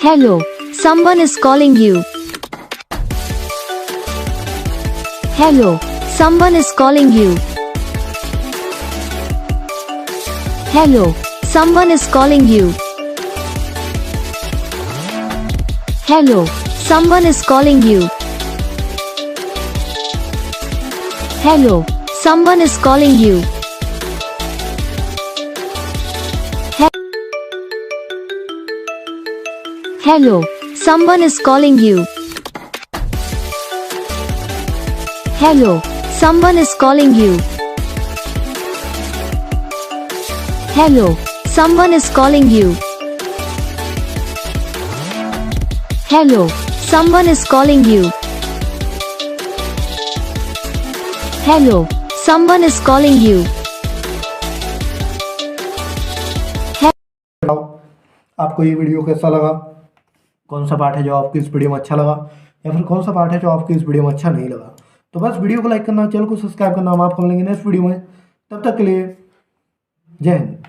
Hello, someone is calling you. Hello, someone is calling you. Hello, someone is calling you. Hello, someone is calling you. Hello, someone is calling you. Hello, someone is calling you. Hello, someone is calling you. Hello, someone is calling you. Hello, someone is calling you. Hello, someone is calling you. आपको ये video कैसा लगा? कौन सा part है जो आपको इस वीडियो में अच्छा लगा, या फिर कौन सा पार्ट है जो आपको इस वीडियो में अच्छा नहीं लगा? तो बस वीडियो को लाइक करना, चैनल को सब्सक्राइब करना। हम आपको मिलेंगे नेक्स्ट वीडियो में। तब तक के लिए जय हिंद।